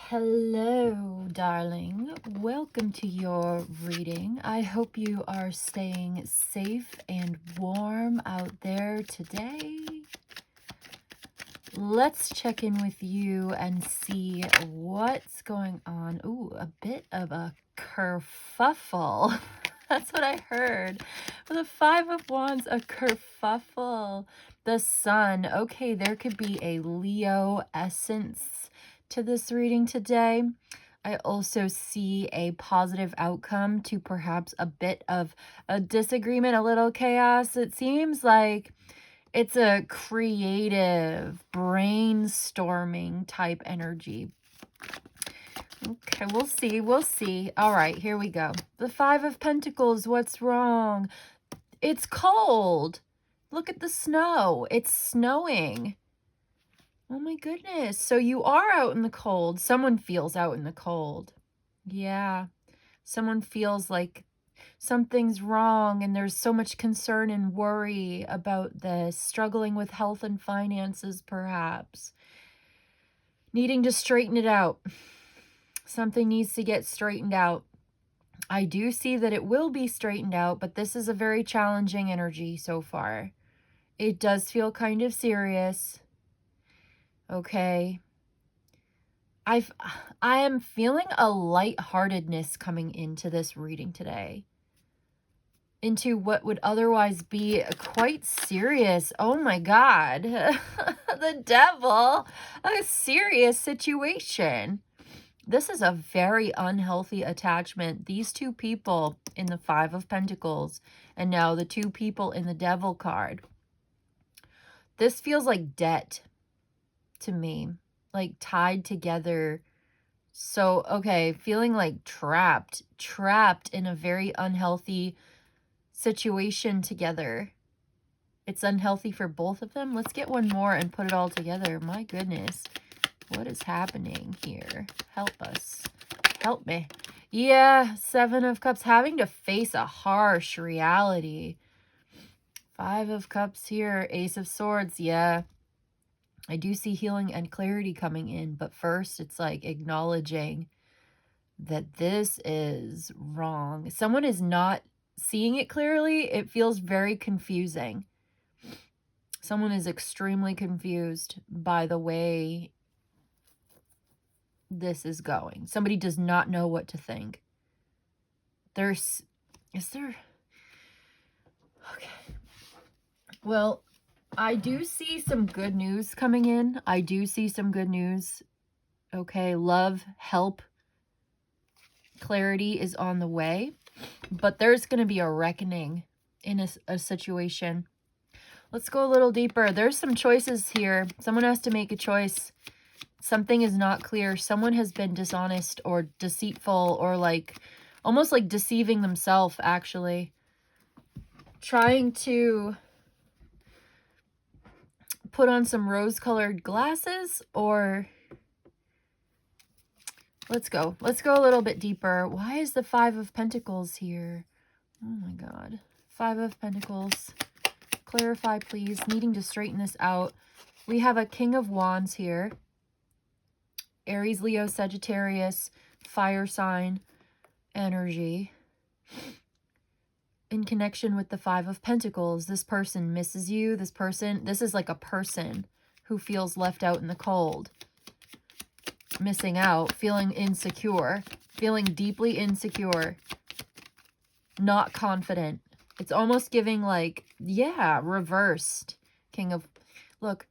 Hello, darling. Welcome to your reading. I hope you are staying safe and warm out there today. Let's check in with you and see what's going on. Ooh, a bit of a kerfuffle. That's what I heard. For the Five of Wands, a kerfuffle. The Sun. Okay, there could be a Leo essence to this reading today. I also see a positive outcome to perhaps a bit of a disagreement, a little chaos. It seems like it's a creative, brainstorming type energy. Okay, we'll see. We'll see. All right, here we go. The Five of Pentacles. What's wrong? It's cold. Look at the snow. It's snowing. Oh my goodness. So you are out in the cold. Someone feels out in the cold. Yeah. Someone feels like something's wrong and there's so much concern and worry about this. Struggling with health and finances, perhaps. Needing to straighten it out. Something needs to get straightened out. I do see that it will be straightened out, but this is a very challenging energy so far. It does feel kind of serious. Okay. I am feeling a lightheartedness coming into this reading today. Into what would otherwise be quite serious. Oh my God. The devil. A serious situation. This is a very unhealthy attachment. These two people in the Five of Pentacles and now the two people in the Devil card. This feels like debt to me, like tied together. So, okay, feeling like trapped in a very unhealthy situation together. It's unhealthy for both of them. Let's get one more and put it all together. My goodness. What is happening here? Help us. Help me. Yeah, Seven of Cups. Having to face a harsh reality. Five of Cups here. Ace of Swords. Yeah. I do see healing and clarity coming in. But first, it's like acknowledging that this is wrong. Someone is not seeing it clearly. It feels very confusing. Someone is extremely confused by the way this is going. Somebody does not know what to think. Is there? Okay. Well, I do see some good news coming in. I do see some good news. Okay, love, help, clarity is on the way. But there's going to be a reckoning in a situation. Let's go a little deeper. There's some choices here. Someone has to make a choice. Something is not clear. Someone has been dishonest or deceitful or like almost like deceiving themselves, actually. Trying to put on some rose-colored glasses, or let's go a little bit deeper. Why is the Five of Pentacles here? Oh my God. Five of Pentacles. Clarify, please. Needing to straighten this out. We have a King of Wands here. Aries, Leo, Sagittarius, fire sign energy. In connection with the Five of Pentacles, this person misses you. This is like a person who feels left out in the cold. Missing out, feeling insecure, feeling deeply insecure, not confident. It's almost giving like, yeah, reversed. Look,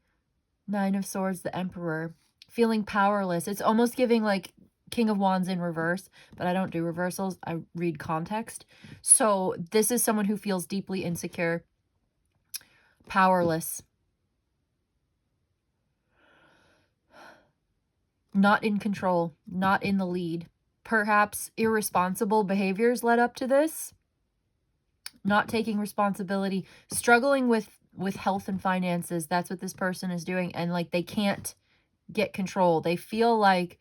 Nine of Swords, the Emperor, feeling powerless. It's almost giving like King of Wands in reverse, but I don't do reversals. I read context. So this is someone who feels deeply insecure, powerless, not in control, not in the lead. Perhaps irresponsible behaviors led up to this. Not taking responsibility, struggling with health and finances. That's what this person is doing. And like they can't get control. They feel like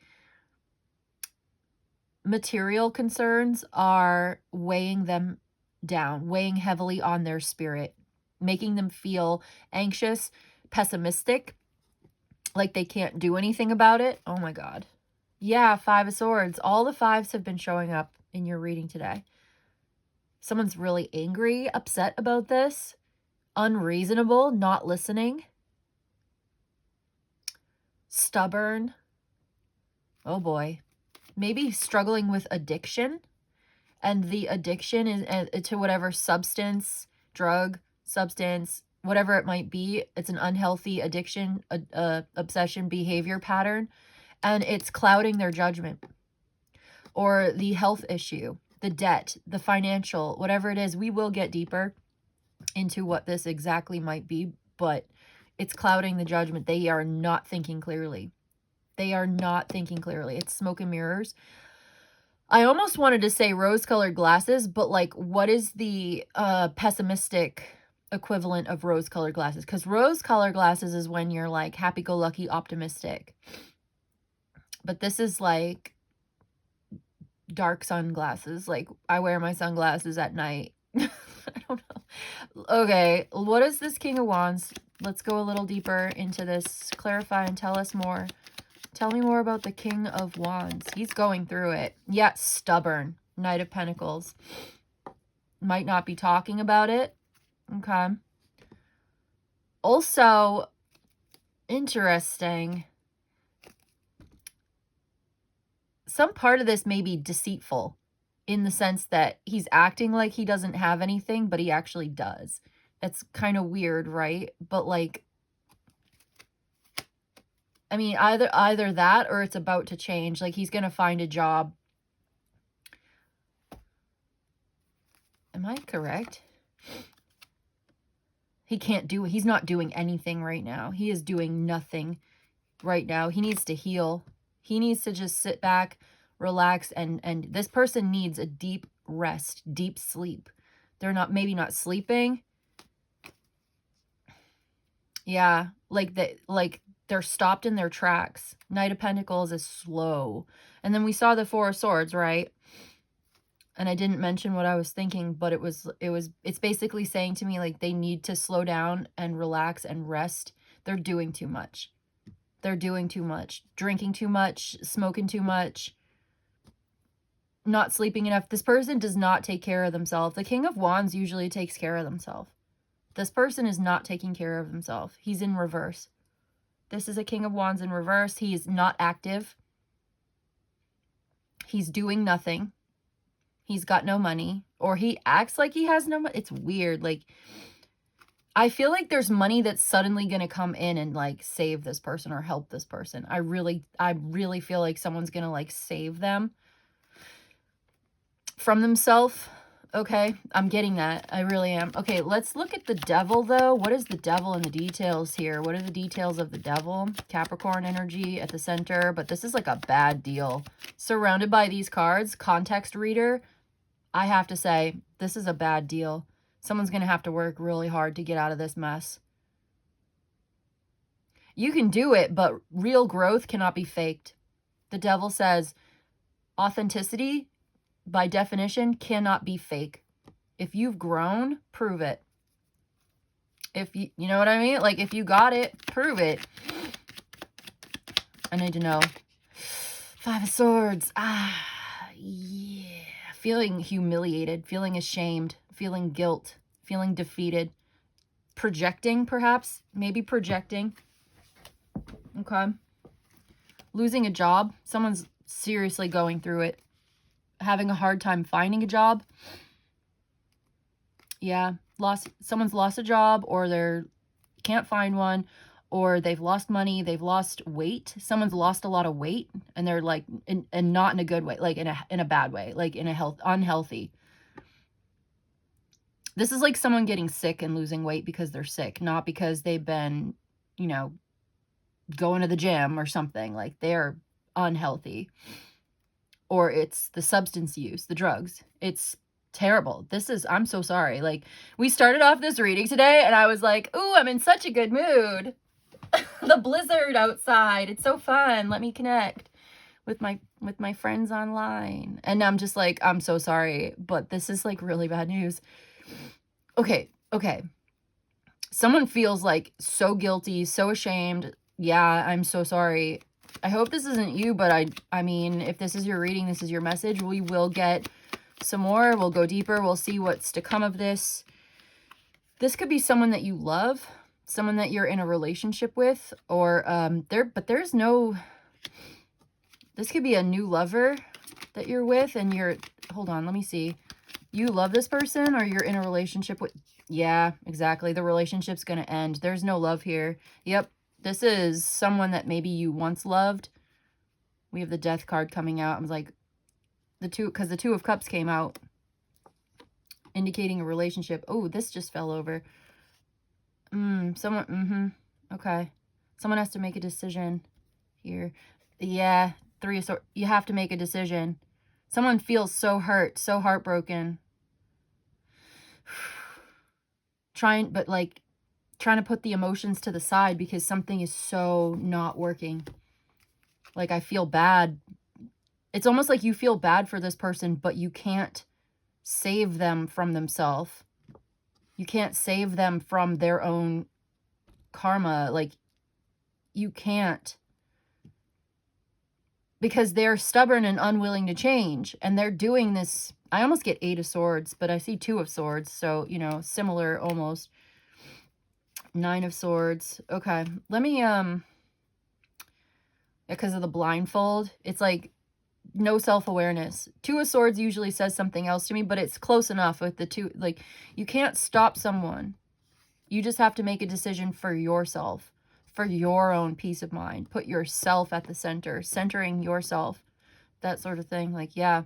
material concerns are weighing them down, weighing heavily on their spirit, making them feel anxious, pessimistic, like they can't do anything about it. Oh my God. Yeah, Five of Swords. All the fives have been showing up in your reading today. Someone's really angry, upset about this, unreasonable, not listening, stubborn. Oh boy. Maybe struggling with addiction, and the addiction is to whatever substance, drug, substance, whatever it might be. It's an unhealthy addiction, obsession, behavior pattern, and it's clouding their judgment. Or the health issue, the debt, the financial, whatever it is. We will get deeper into what this exactly might be, but it's clouding the judgment. They are not thinking clearly. They are not thinking clearly. It's smoke and mirrors. I almost wanted to say rose-colored glasses, but like, what is the pessimistic equivalent of rose-colored glasses? Because rose-colored glasses is when you're like happy-go-lucky, optimistic. But this is like dark sunglasses. Like, I wear my sunglasses at night. I don't know. Okay, what is this King of Wands? Let's go a little deeper into this. Clarify and tell us more. Tell me more about the King of Wands. He's going through it. Yeah, stubborn. Knight of Pentacles. Might not be talking about it. Okay. Also, interesting. Some part of this may be deceitful in the sense that he's acting like he doesn't have anything, but he actually does. It's kind of weird, right? But like, I mean, either that or it's about to change. Like, he's going to find a job. Am I correct? He's not doing anything right now. He is doing nothing right now. He needs to heal. He needs to just sit back, relax, and this person needs a deep rest, deep sleep. They're maybe not sleeping. Yeah, like they're stopped in their tracks. Knight of Pentacles is slow. And then we saw the Four of Swords, right? And I didn't mention what I was thinking, but it's basically saying to me, like, they need to slow down and relax and rest. They're doing too much. They're doing too much. Drinking too much, smoking too much, not sleeping enough. This person does not take care of themselves. The King of Wands usually takes care of themselves. This person is not taking care of himself. He's in reverse. This is a King of Wands in reverse. He is not active. He's doing nothing. He's got no money. Or he acts like he has no money. It's weird. Like, I feel like there's money that's suddenly going to come in and like save this person or help this person. I really feel like someone's going to like save them from themselves. Okay, I'm getting that. I really am. Okay, let's look at the devil, though. What is the devil in the details here? What are the details of the devil? Capricorn energy at the center, but this is like a bad deal. Surrounded by these cards, context reader, I have to say, this is a bad deal. Someone's going to have to work really hard to get out of this mess. You can do it, but real growth cannot be faked. The devil says authenticity, by definition, cannot be fake. If you've grown, prove it. If you know what I mean? Like, if you got it, prove it. I need to know. Five of Swords. Yeah. Feeling humiliated, feeling ashamed, feeling guilt, feeling defeated. Projecting, perhaps. Maybe projecting. Okay. Losing a job. Someone's seriously going through it. Having a hard time finding a job. Yeah, someone's lost a job, or they can't find one, or they've lost money, they've lost weight. Someone's lost a lot of weight, and they're like, and not in a good way, like in a bad way, like in a unhealthy. This is like someone getting sick and losing weight because they're sick, not because they've been, going to the gym or something. Like, they're unhealthy. Or it's the substance use, the drugs. It's terrible. I'm so sorry. Like, we started off this reading today and I was like, ooh, I'm in such a good mood. The blizzard outside. It's so fun. Let me connect with my friends online. And I'm just like, I'm so sorry, but this is like really bad news. Okay. Someone feels like so guilty, so ashamed. Yeah, I'm so sorry. I hope this isn't you, but I mean, if this is your reading, this is your message. We will get some more. We'll go deeper. We'll see what's to come of this. This could be someone that you love, someone that you're in a relationship with, or there's no, this could be a new lover that you're with, and hold on, let me see. You love this person, or you're in a relationship with, yeah, exactly. The relationship's going to end. There's no love here. Yep. This is someone that maybe you once loved. We have the Death card coming out. I was like, because the Two of Cups came out, indicating a relationship. Oh, this just fell over. Okay. Someone has to make a decision here. Yeah, Three of Swords. You have to make a decision. Someone feels so hurt, so heartbroken. Trying to put the emotions to the side because something is so not working. Like, I feel bad. It's almost like you feel bad for this person, but you can't save them from themselves. You can't save them from their own karma. Like, you can't. Because they're stubborn and unwilling to change. And they're doing this. I almost get 8 of Swords, but I see 2 of Swords. So, you know, similar almost. 9 of Swords. Okay. Let me, because of the blindfold, it's like no self-awareness. 2 of Swords usually says something else to me, but it's close enough with the 2. Like, you can't stop someone. You just have to make a decision for yourself, for your own peace of mind. Put yourself at the center, centering yourself, that sort of thing. Like, yeah.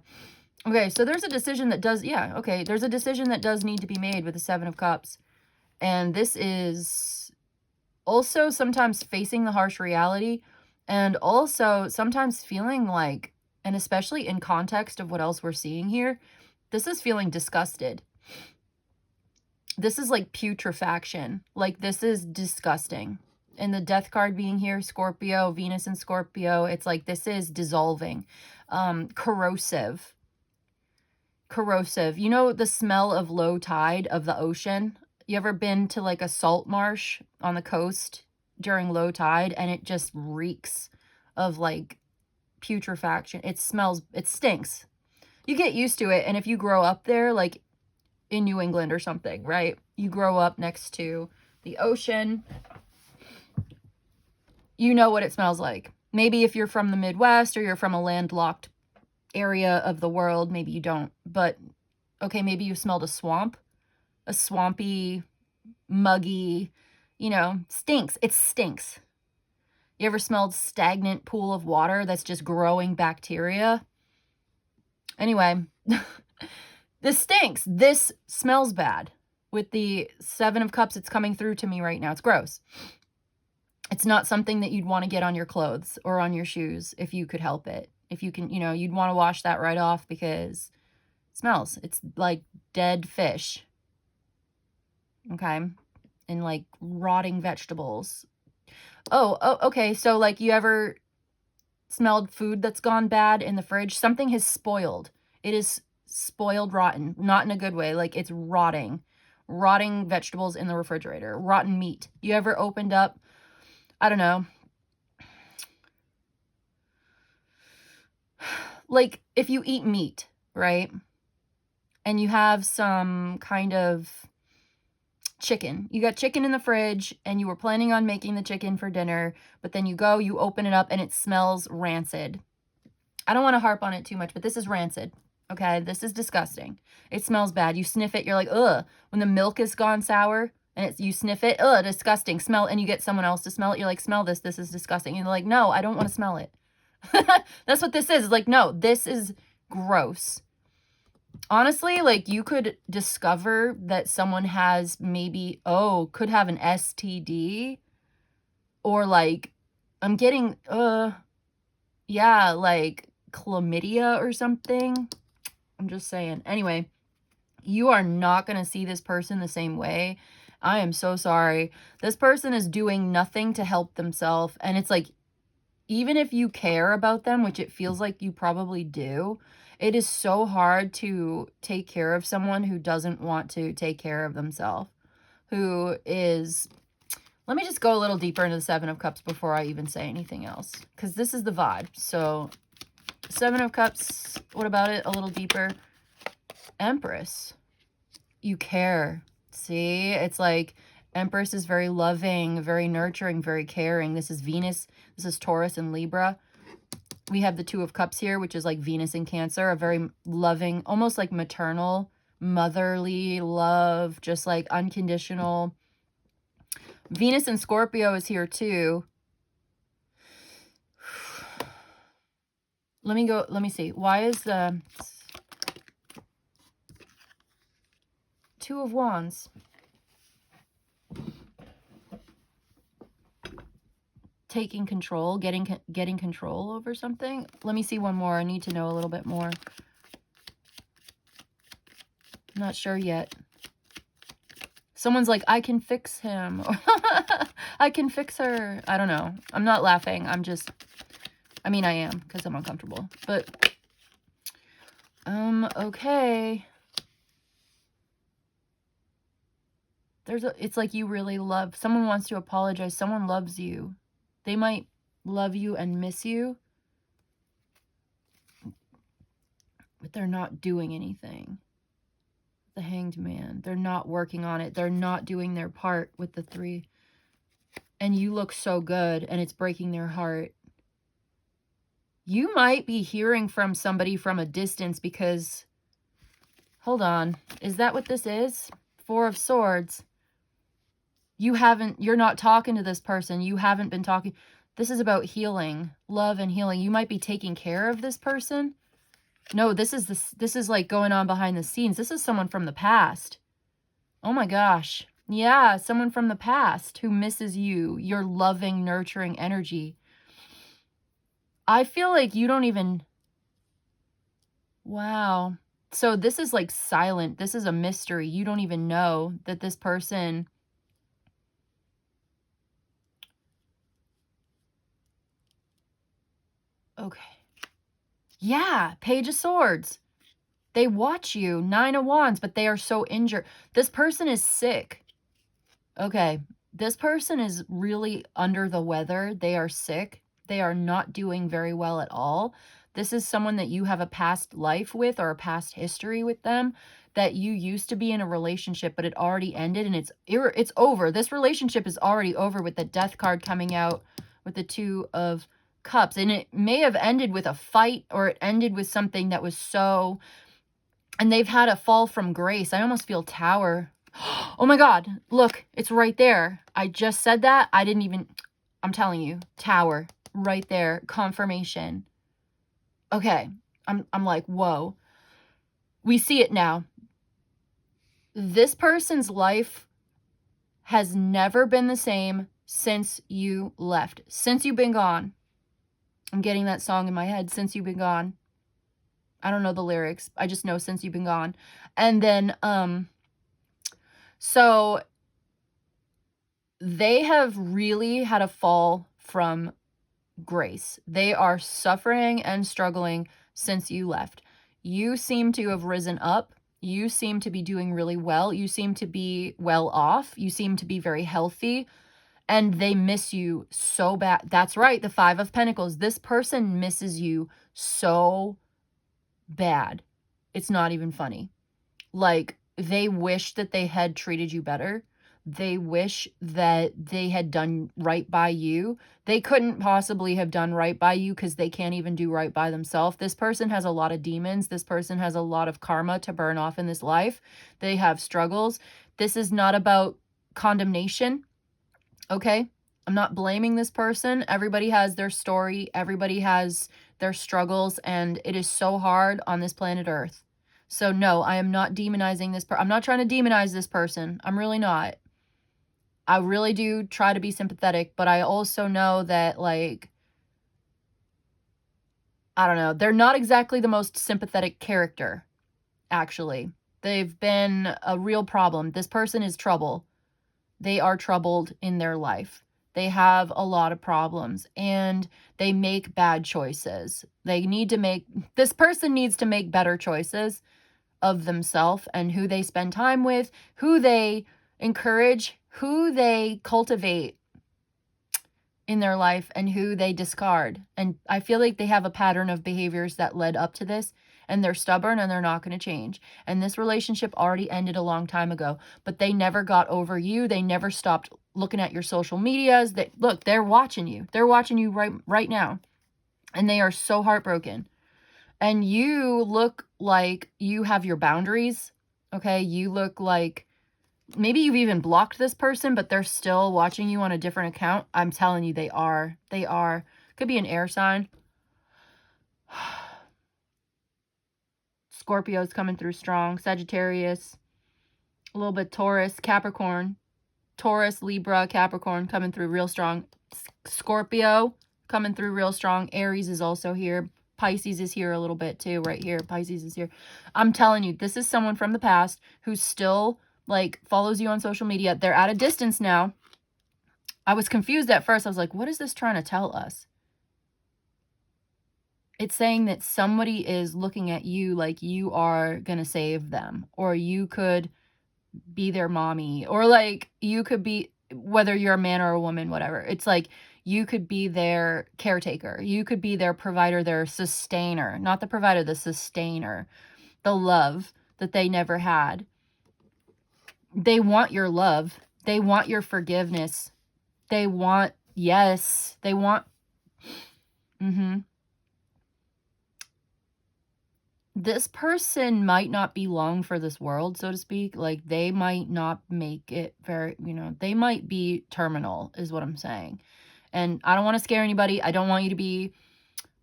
Okay, so there's a decision that does, yeah, okay. There's a decision that does need to be made with the 7 of Cups. And this is also sometimes facing the harsh reality, and also sometimes feeling like, and especially in context of what else we're seeing here, this is feeling disgusted. This is like putrefaction. Like, this is disgusting. And the Death card being here, Scorpio, Venus and Scorpio, it's like this is dissolving. Corrosive. Corrosive. You know the smell of low tide of the ocean? You ever been to like a salt marsh on the coast during low tide, and it just reeks of like putrefaction? It smells, it stinks. You get used to it, and if you grow up there, like in New England or something, right? You grow up next to the ocean, you know what it smells like. Maybe if you're from the Midwest or you're from a landlocked area of the world, maybe you don't. But, okay, maybe you smelled a swamp. A swampy, muggy, you know, stinks. It stinks. You ever smelled stagnant pool of water that's just growing bacteria? Anyway, this stinks. This smells bad. With the 7 of Cups, it's coming through to me right now. It's gross. It's not something that you'd want to get on your clothes or on your shoes if you could help it. If you can, you know, you'd want to wash that right off because it smells. It's like dead fish. Okay? And like rotting vegetables. Oh, okay. So like, you ever smelled food that's gone bad in the fridge? Something has spoiled. It is spoiled, rotten. Not in a good way. Like, it's rotting. Rotting vegetables in the refrigerator. Rotten meat. You ever opened up, I don't know, like if you eat meat, right? And you have some kind of chicken. You got chicken in the fridge and you were planning on making the chicken for dinner, but then you open it up and it smells rancid. I don't want to harp on it too much, but this is rancid. Okay, this is disgusting. It smells bad. You sniff it, you're like, ugh. When the milk is gone sour and you sniff it, ugh, disgusting. Smell, and you get someone else to smell it, you're like, smell this, this is disgusting. And you're like, no, I don't want to smell it. That's what this is. It's like, no, this is gross. Honestly, like, you could discover that someone has maybe, could have an STD, or like, I'm getting, yeah, like chlamydia or something. I'm just saying. Anyway, you are not going to see this person the same way. I am so sorry. This person is doing nothing to help themselves. And it's like, even if you care about them, which it feels like you probably do, it is so hard to take care of someone who doesn't want to take care of themselves, who is Let me just go a little deeper into the Seven of Cups before I even say anything else, because this is the vibe. So Seven of Cups, what about it? A little deeper. Empress. You care. See, it's like Empress is very loving, very nurturing, very caring. This is Venus. This is Taurus and Libra. We have the Two of Cups here, which is like Venus in Cancer, a very loving, almost like maternal, motherly love, just like unconditional. Venus in Scorpio is here too. Let me see. Why is the Two of Wands? Taking control, getting control over something. Let me see one more. I need to know a little bit more. I'm not sure yet. Someone's like, I can fix him. I can fix her. I don't know. I'm not laughing. I'm just, I mean, I am because I'm uncomfortable. But, okay. It's like you really love, someone wants to apologize. Someone loves you. They might love you and miss you, but they're not doing anything. The Hanged Man. They're not working on it. They're not doing their part with the Three. And you look so good, and it's breaking their heart. You might be hearing from somebody from a distance because, hold on, is that what this is? Four of Swords. You're not talking to this person. You haven't been talking. This is about healing, love and healing. You might be taking care of this person. No, this is like going on behind the scenes. This is someone from the past. Oh my gosh. Yeah, someone from the past who misses you, your loving, nurturing energy. I feel like you don't even... Wow. So this is like silent. This is a mystery. You don't even know that this person... Okay. Yeah, Page of Swords. They watch you. Nine of Wands, but they are so injured. This person is sick. Okay. This person is really under the weather. They are sick. They are not doing very well at all. This is someone that you have a past life with or a past history with them, that you used to be in a relationship, but it already ended and it's over. This relationship is already over with the Death card coming out with the Two of Cups. And it may have ended with a fight, or it ended with something that was so... And they've had a fall from grace. I almost feel Tower. Oh my God, look, it's right there. I just said that. I didn't even... I'm telling you, Tower, right there, confirmation. Okay, I'm like, whoa. We see it now. This person's life has never been the same since you left. Since you've been gone. I'm getting that song in my head, Since You've Been Gone. I don't know the lyrics. I just know Since You've Been Gone. And then, so they have really had a fall from grace. They are suffering and struggling since you left. You seem to have risen up. You seem to be doing really well. You seem to be well off. You seem to be very healthy. And they miss you so bad. That's right, the Five of Pentacles. This person misses you so bad. It's not even funny. Like, they wish that they had treated you better. They wish that they had done right by you. They couldn't possibly have done right by you because they can't even do right by themselves. This person has a lot of demons. This person has a lot of karma to burn off in this life. They have struggles. This is not about condemnation. Okay? I'm not blaming this person. Everybody has their story. Everybody has their struggles. And it is so hard on this planet Earth. So no, I am not demonizing this person. I'm not trying to demonize this person. I'm really not. I really do try to be sympathetic. But I also know that, like, I don't know. They're not exactly the most sympathetic character, actually. They've been a real problem. This person is trouble. They are troubled in their life. They have a lot of problems and they make bad choices. This person needs to make better choices of themselves and who they spend time with, who they encourage, who they cultivate in their life and who they discard. And I feel like they have a pattern of behaviors that led up to this, and they're stubborn and they're not going to change. And this relationship already ended a long time ago, but they never got over you. They never stopped looking at your social medias. Look, they're watching you. They're watching you right now. And they are so heartbroken. And you look like you have your boundaries. Okay? You look like maybe you've even blocked this person, but they're still watching you on a different account. I'm telling you, they are. They are. Could be an air sign. Scorpio's coming through strong. Sagittarius. A little bit Taurus. Capricorn. Taurus, Libra, Capricorn coming through real strong. Scorpio coming through real strong. Aries is also here. Pisces is here a little bit too, right here. Pisces is here. I'm telling you, this is someone from the past who still like follows you on social media. They're at a distance now. I was confused at first. I was like, what is this trying to tell us? It's saying that somebody is looking at you like you are going to save them, or you could be their mommy, or like you could be, whether you're a man or a woman, whatever. It's like you could be their caretaker. You could be their provider, their sustainer. Not the provider, the sustainer. The love that they never had. They want your love. They want your forgiveness. They want, yes, they want, this person might not be long for this world, so to speak. Like, they might not make it very, they might be terminal, is what I'm saying. And I don't want to scare anybody. I don't want you to be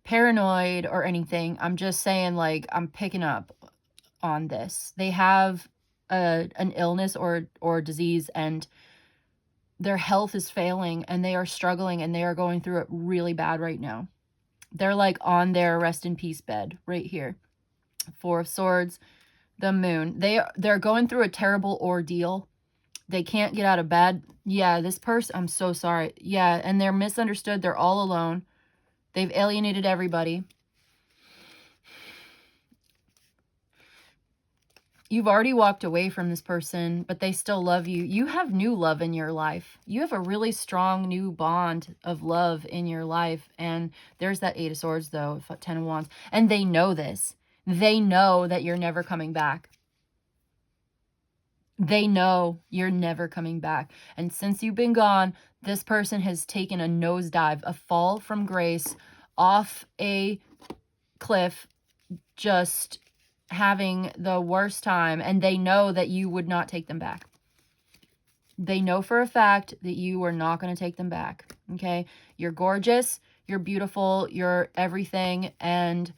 paranoid or anything. I'm just saying, like, I'm picking up on this. They have an illness or disease, and their health is failing, and they are struggling, and they are going through it really bad right now. They're like on their rest in peace bed right here. Four of Swords, the Moon. They're going through a terrible ordeal. They can't get out of bed. Yeah, this person, I'm so sorry. Yeah, and they're misunderstood. They're all alone. They've alienated everybody. You've already walked away from this person, but they still love you. You have new love in your life. You have a really strong new bond of love in your life. And there's that Eight of Swords, though, 10 of Wands. And they know this. They know that you're never coming back. They know you're never coming back. And since you've been gone, this person has taken a nosedive, a fall from grace, off a cliff, just having the worst time. And they know that you would not take them back. They know for a fact that you are not going to take them back. Okay? You're gorgeous. You're beautiful. You're everything. And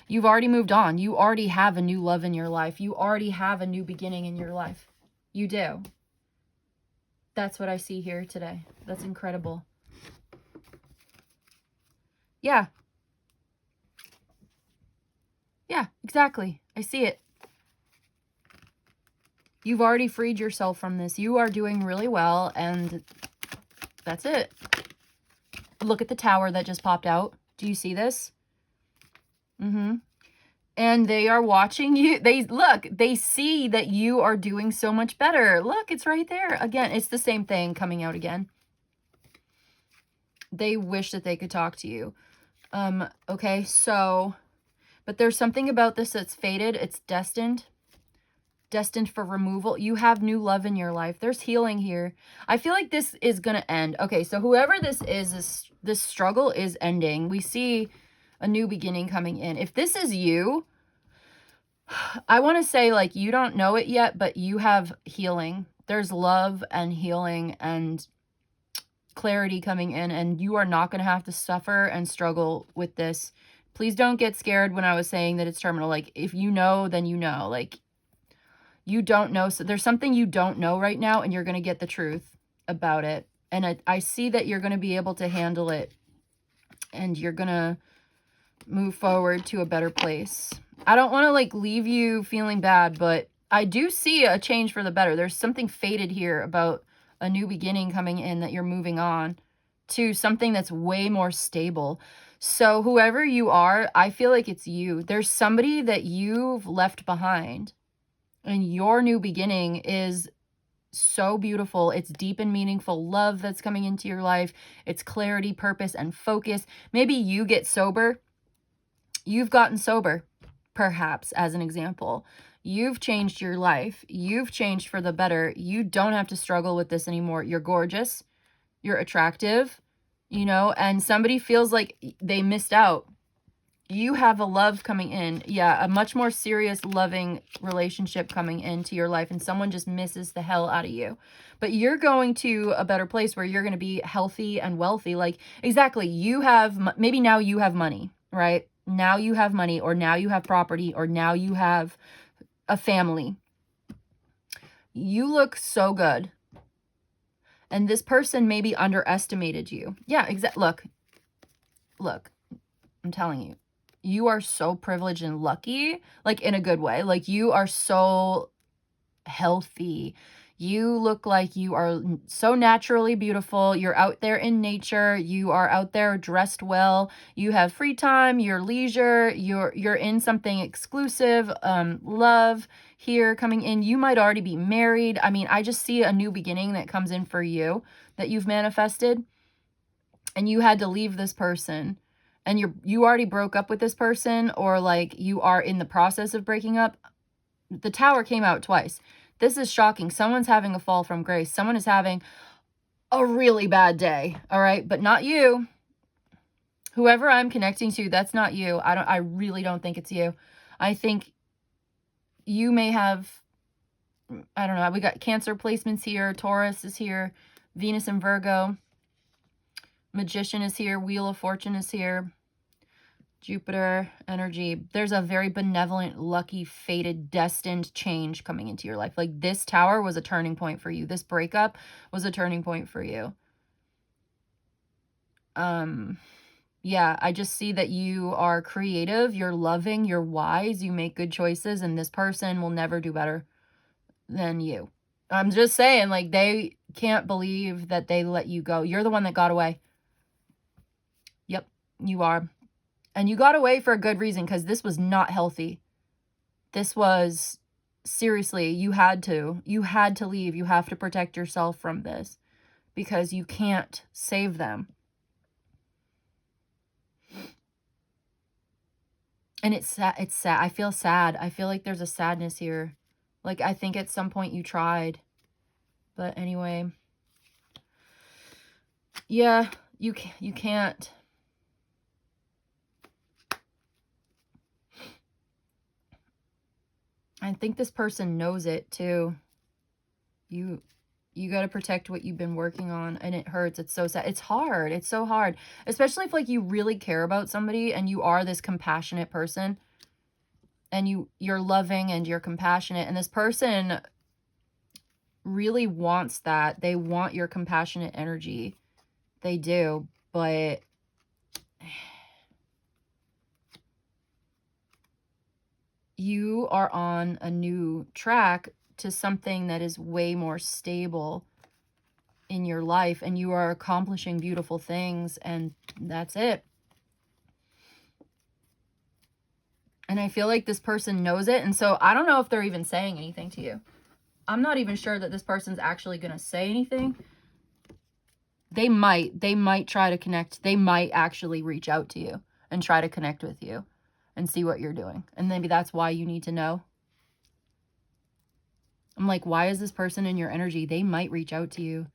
you've already moved on. You already have a new love in your life. You already have a new beginning in your life. You do. That's what I see here today. That's incredible. Yeah. Yeah, exactly. I see it. You've already freed yourself from this. You are doing really well, and that's it. Look at the tower that just popped out. Do you see this? And they are watching you. They see that you are doing so much better. Look, it's right there. Again, it's the same thing coming out again. They wish that they could talk to you. Okay, so, but there's something about this that's fated. It's destined for removal. You have new love in your life. There's healing here. I feel like this is going to end. Okay, so whoever this is, this struggle is ending. We see a new beginning coming in. If this is you, I want to say, like, you don't know it yet, but you have healing. There's love and healing and clarity coming in, and you are not going to have to suffer and struggle with this. Please don't get scared when I was saying that it's terminal. Like, if you know, then you know. Like, you don't know. So there's something you don't know right now, and you're going to get the truth about it. And I see that you're going to be able to handle it, and you're going to move forward to a better place. I don't want to, like, leave you feeling bad, but I do see a change for the better. There's something fated here about a new beginning coming in, that you're moving on to something that's way more stable. So whoever you are, I feel like it's you. There's somebody that you've left behind, and your new beginning is so beautiful. It's deep and meaningful love that's coming into your life. It's clarity, purpose, and focus. Maybe you get sober. You've gotten sober, perhaps, as an example. You've changed your life. You've changed for the better. You don't have to struggle with this anymore. You're gorgeous. You're attractive, you know, and somebody feels like they missed out. You have a love coming in. Yeah, a much more serious, loving relationship coming into your life, and someone just misses the hell out of you. But you're going to a better place where you're going to be healthy and wealthy. Like, exactly, you have, maybe now you have money, right? Now you have money, or now you have property, or now you have a family. You look so good. And this person maybe underestimated you. Yeah, look, I'm telling you, you are so privileged and lucky, like in a good way. Like, you are so healthy. You look like you are so naturally beautiful. You're out there in nature. You are out there dressed well. You have free time, your leisure. You're in something exclusive. Love here coming in. You might already be married. I mean, I just see a new beginning that comes in for you that you've manifested. And you had to leave this person, and you already broke up with this person, or like you are in the process of breaking up. The Tower came out twice. This is shocking. Someone's having a fall from grace. Someone is having a really bad day. All right. But not you. Whoever I'm connecting to, that's not you. I really don't think it's you. I think you may have, I don't know. We got Cancer placements here. Taurus is here. Venus and Virgo. Magician is here. Wheel of Fortune is here. Jupiter energy. There's a very benevolent, lucky, fated, destined change coming into your life. Like, this Tower was a turning point for you. This breakup was a turning point for you. Yeah, I just see that you are creative, you're loving, you're wise, you make good choices, and this person will never do better than you. I'm just saying, like, they can't believe that they let you go. You're the one that got away. Yep, you are. And you got away for a good reason, because this was not healthy. This was, seriously, you had to leave. You have to protect yourself from this, because you can't save them. And it's sad. It's sad. I feel sad. I feel like there's a sadness here. Like, I think at some point you tried. But anyway. Yeah, you can't. I think this person knows it too. You got to protect what you've been working on, and it hurts. It's so sad. It's hard. It's so hard, especially if, like, you really care about somebody and you are this compassionate person, and you're loving and you're compassionate, and this person really wants that. They want your compassionate energy. They do, but you are on a new track to something that is way more stable in your life, and you are accomplishing beautiful things, and that's it. And I feel like this person knows it, and so I don't know if they're even saying anything to you. I'm not even sure that this person's actually going to say anything. They might try to connect. They might actually reach out to you and try to connect with you and see what you're doing. And maybe that's why you need to know. I'm like, why is this person in your energy? They might reach out to you.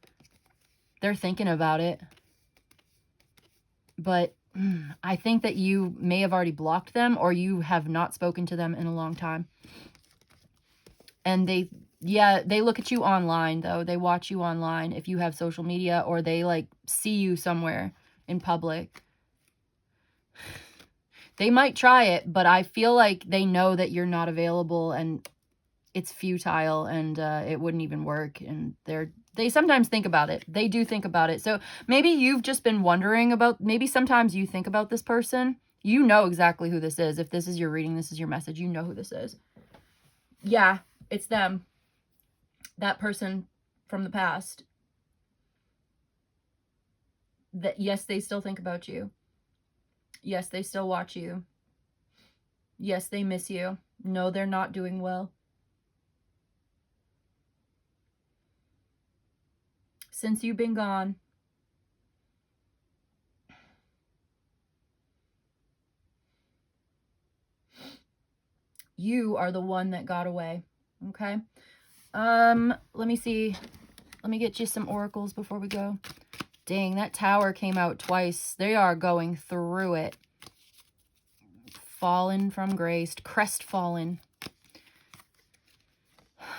They're thinking about it. But I think that you may have already blocked them, or you have not spoken to them in a long time. And they look at you online, though. They watch you online if you have social media, or they, like, see you somewhere in public. They might try it, but I feel like they know that you're not available, and it's futile, and it wouldn't even work. And they sometimes think about it. They do think about it. So maybe you've just been wondering about, maybe sometimes you think about this person. You know exactly who this is. If this is your reading, this is your message, you know who this is. Yeah, it's them. That person from the past. That, yes, they still think about you. Yes, they still watch you. Yes, they miss you. No, they're not doing well. since you've been gone. You are the one that got away. Okay. Let me see. Let me get you some oracles before we go. Dang, that tower came out twice. They are going through it. Fallen from grace, crestfallen.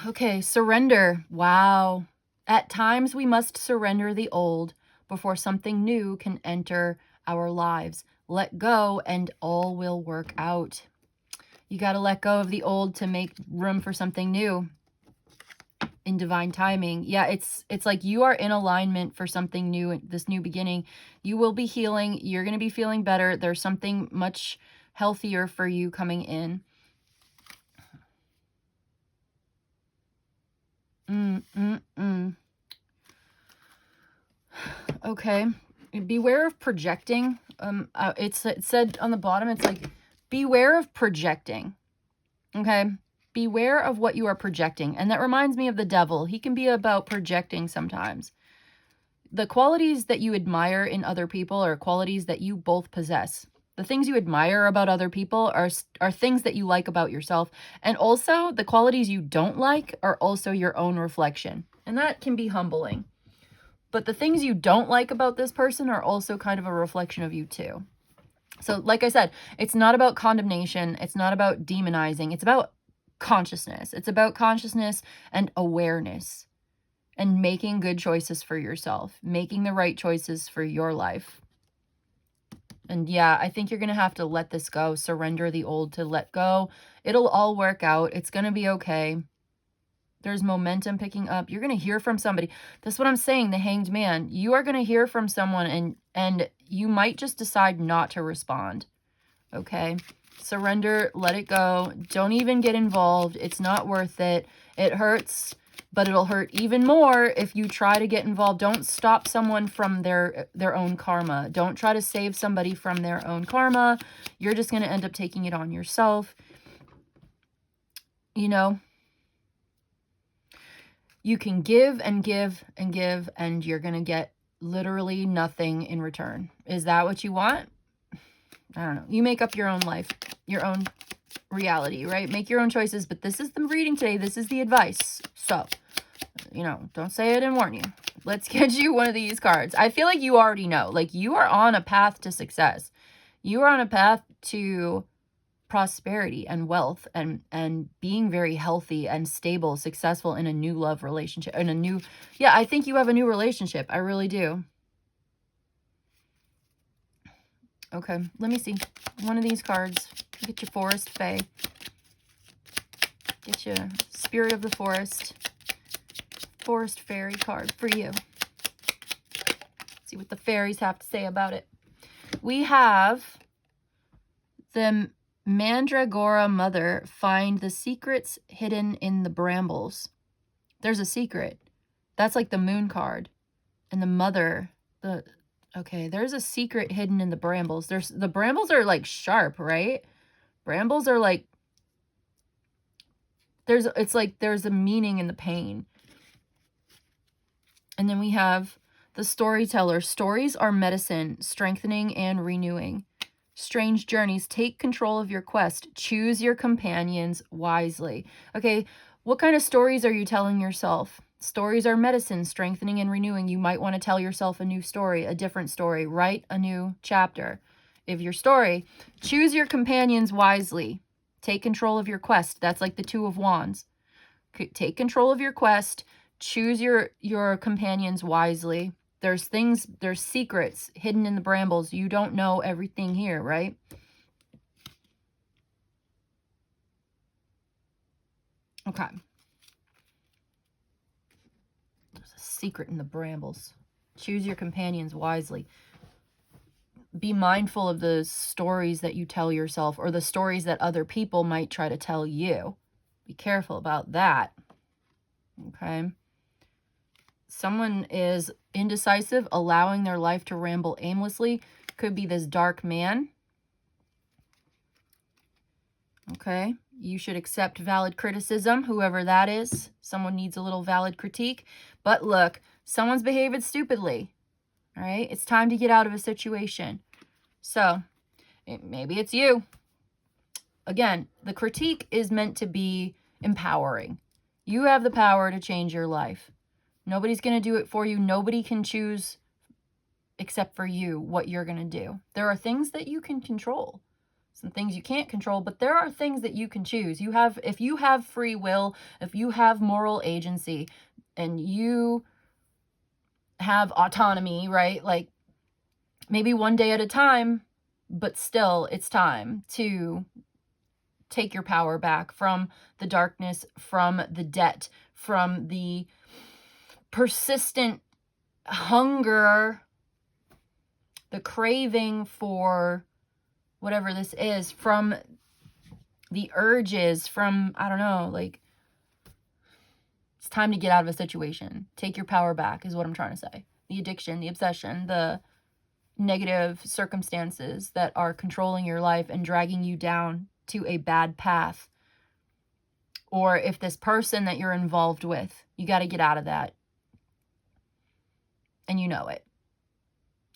Okay, surrender. Wow. At times we must surrender the old before something new can enter our lives. Let go and all will work out. You got to let go of the old to make room for something new in divine timing. Yeah, it's like you are in alignment for something new, this new beginning. You will be healing. You're going to be feeling better. There's something much healthier for you coming in. Okay. Beware of projecting. It said on the bottom, it's like, beware of projecting. Okay. Beware of what you are projecting. And that reminds me of the devil. He can be about projecting sometimes. The qualities that you admire in other people are qualities that you both possess. The things you admire about other people are things that you like about yourself. And also, the qualities you don't like are also your own reflection. And that can be humbling. But the things you don't like about this person are also kind of a reflection of you too. So like I said, it's not about condemnation. It's not about demonizing. It's about consciousness. It's about consciousness and awareness and making good choices for yourself, making the right choices for your life. And yeah, I think you're going to have to let this go, surrender the old to let go. It'll all work out. It's going to be okay. There's momentum picking up. You're going to hear from somebody. That's what I'm saying, the Hanged Man. You are going to hear from someone and you might just decide not to respond. Okay? Surrender, let it go. Don't even get involved. It's not worth it. It hurts, but it'll hurt even more if you try to get involved. Don't stop someone from their own karma. Don't try to save somebody from their own karma. You're just going to end up taking it on yourself. You know, you can give and give and give, and you're going to get literally nothing in return. Is that what you want? I don't know. You make up your own life, your own reality, right? Make your own choices, but this is the reading today. This is the advice. So, you know, don't say I didn't warn you. Let's get you one of these cards. I feel like you already know. Like, you are on a path to success. You are on a path to prosperity and wealth and being very healthy and stable, successful in a new love relationship, in a new, yeah, I think you have a new relationship. I really do. Okay, let me see. One of these cards. Get your Forest Fae. Get your Spirit of the Forest. Forest Fairy card for you. See what the fairies have to say about it. We have the Mandragora Mother, find the secrets hidden in the brambles. There's a secret. That's like the moon card. And the mother, okay, there's a secret hidden in the brambles. The brambles are like sharp, right? Brambles are like, it's like there's a meaning in the pain. And then we have the Storyteller. Stories are medicine, strengthening and renewing. Strange journeys. Take control of your quest. Choose your companions wisely. Okay, what kind of stories are you telling yourself? Stories are medicine, strengthening and renewing. You might want to tell yourself a new story, a different story. Write a new chapter of your story. Choose your companions wisely. Take control of your quest. That's like the Two of Wands. Take control of your quest. Choose your companions wisely. There's secrets hidden in the brambles. You don't know everything here, right? Okay. There's a secret in the brambles. Choose your companions wisely. Be mindful of the stories that you tell yourself or the stories that other people might try to tell you. Be careful about that. Okay. Someone is indecisive, allowing their life to ramble aimlessly. Could be this dark man. Okay. You should accept valid criticism, whoever that is. Someone needs a little valid critique. But look, Someone's behaving stupidly. All right? It's time to get out of a situation. So, maybe it's you. Again, the critique is meant to be empowering. You have the power to change your life. Nobody's going to do it for you. Nobody can choose except for you what you're going to do. There are things that you can control. Some things you can't control, but there are things that you can choose. If you have free will, if you have moral agency, and you have autonomy, right? Like, maybe one day at a time, but still it's time to take your power back from the darkness, from the debt, from the persistent hunger, the craving for whatever this is, from the urges, from, I don't know, like, it's time to get out of a situation. Take your power back is what I'm trying to say. The addiction, the obsession, the negative circumstances that are controlling your life and dragging you down to a bad path. Or if this person that you're involved with, you got to get out of that. And you know it.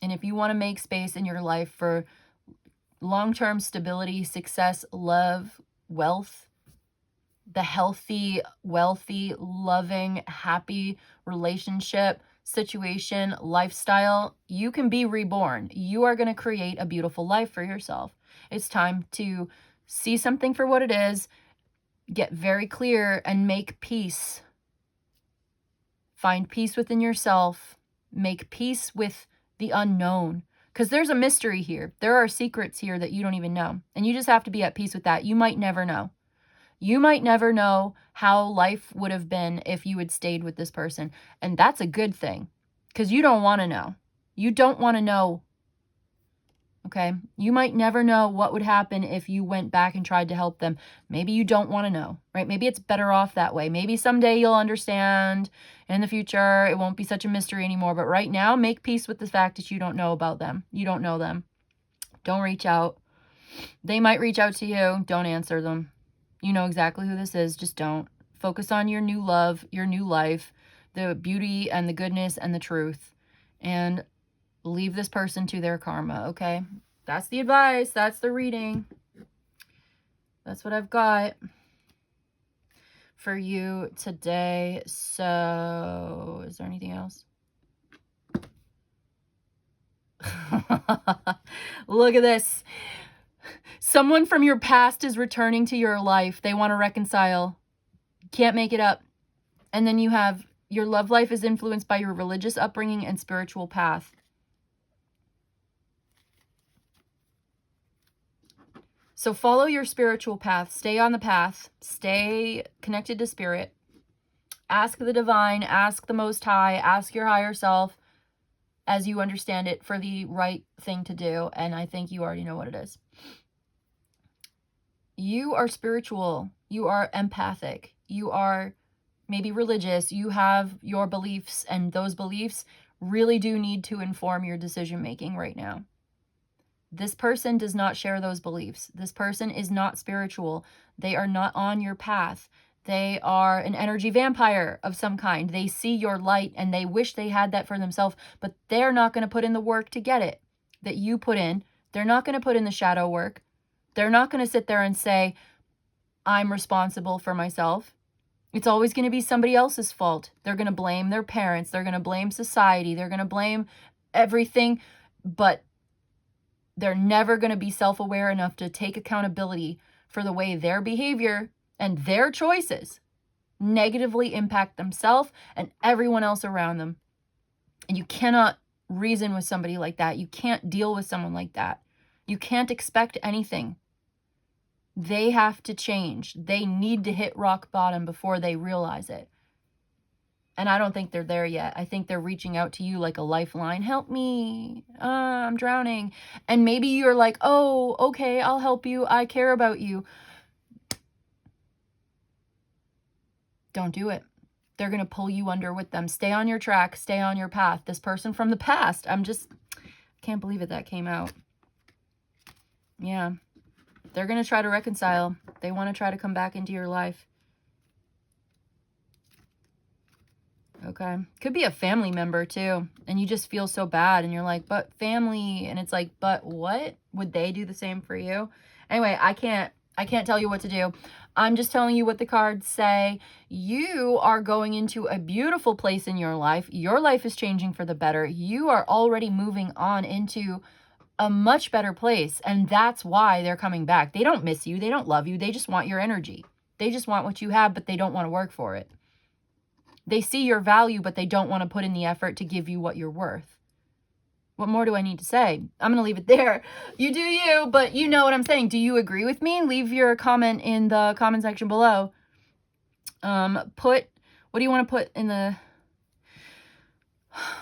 And if you want to make space in your life for long-term stability, success, love, wealth, the healthy, wealthy, loving, happy relationship, situation, lifestyle, you can be reborn. You are going to create a beautiful life for yourself. It's time to see something for what it is, get very clear, and make peace. Find peace within yourself. Make peace with the unknown. Because there's a mystery here. There are secrets here that you don't even know. And you just have to be at peace with that. You might never know. You might never know how life would have been if you had stayed with this person. And that's a good thing. Because you don't want to know. You don't want to know. Okay? You might never know what would happen if you went back and tried to help them. Maybe you don't want to know, right? Maybe it's better off that way. Maybe someday you'll understand. In the future, it won't be such a mystery anymore. But right now, make peace with the fact that you don't know about them. You don't know them. Don't reach out. They might reach out to you. Don't answer them. You know exactly who this is. Just don't. Focus on your new love, your new life, the beauty and the goodness and the truth. And leave this person to their karma, okay? That's the advice. That's the reading. That's what I've got for you today. So, is there anything else? Look at this. Someone from your past is returning to your life. They want to reconcile. Can't make it up. And then you have your love life is influenced by your religious upbringing and spiritual path. So follow your spiritual path. Stay on the path. Stay connected to spirit. Ask the divine. Ask the Most High. Ask your higher self as you understand it for the right thing to do. And I think you already know what it is. You are spiritual. You are empathic. You are maybe religious. You have your beliefs, and those beliefs really do need to inform your decision making right now. This person does not share those beliefs. This person is not spiritual. They are not on your path. They are an energy vampire of some kind. They see your light and they wish they had that for themselves, but they're not going to put in the work to get it that you put in. They're not going to put in the shadow work. They're not going to sit there and say, I'm responsible for myself. It's always going to be somebody else's fault. They're going to blame their parents. They're going to blame society. They're going to blame everything, but they're never going to be self-aware enough to take accountability for the way their behavior and their choices negatively impact themselves and everyone else around them. And you cannot reason with somebody like that. You can't deal with someone like that. You can't expect anything. They have to change. They need to hit rock bottom before they realize it. And I don't think they're there yet. I think they're reaching out to you like a lifeline. Help me. I'm drowning. And maybe you're like, oh, okay, I'll help you. I care about you. Don't do it. They're going to pull you under with them. Stay on your track. Stay on your path. This person from the past. Can't believe it that came out. Yeah. They're going to try to reconcile. They want to try to come back into your life. Okay. Could be a family member too. And you just feel so bad and you're like, but family. And it's like, but what? Would they do the same for you? Anyway, I can't tell you what to do. I'm just telling you what the cards say. You are going into a beautiful place in your life. Your life is changing for the better. You are already moving on into a much better place. And that's why they're coming back. They don't miss you. They don't love you. They just want your energy. They just want what you have, but they don't want to work for it. They see your value, but they don't want to put in the effort to give you what you're worth. What more do I need to say? I'm going to leave it there. You do you, but you know what I'm saying. Do you agree with me? Leave your comment in the comment section below. What do you want to put in the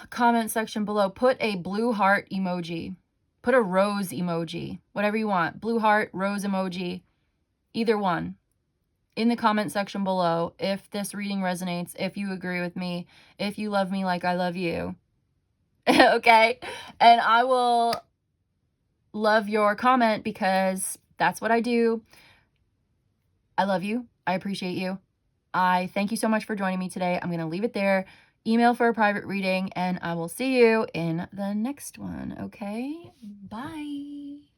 comment section below? Put a blue heart emoji. Put a rose emoji. Whatever you want. Blue heart, rose emoji. Either one. In the comment section below, if this reading resonates, if you agree with me, if you love me like I love you. Okay? And I will love your comment because that's what I do. I love you. I appreciate you. I thank you so much for joining me today. I'm going to leave it there. Email for a private reading, and I will see you in the next one. Okay? Bye.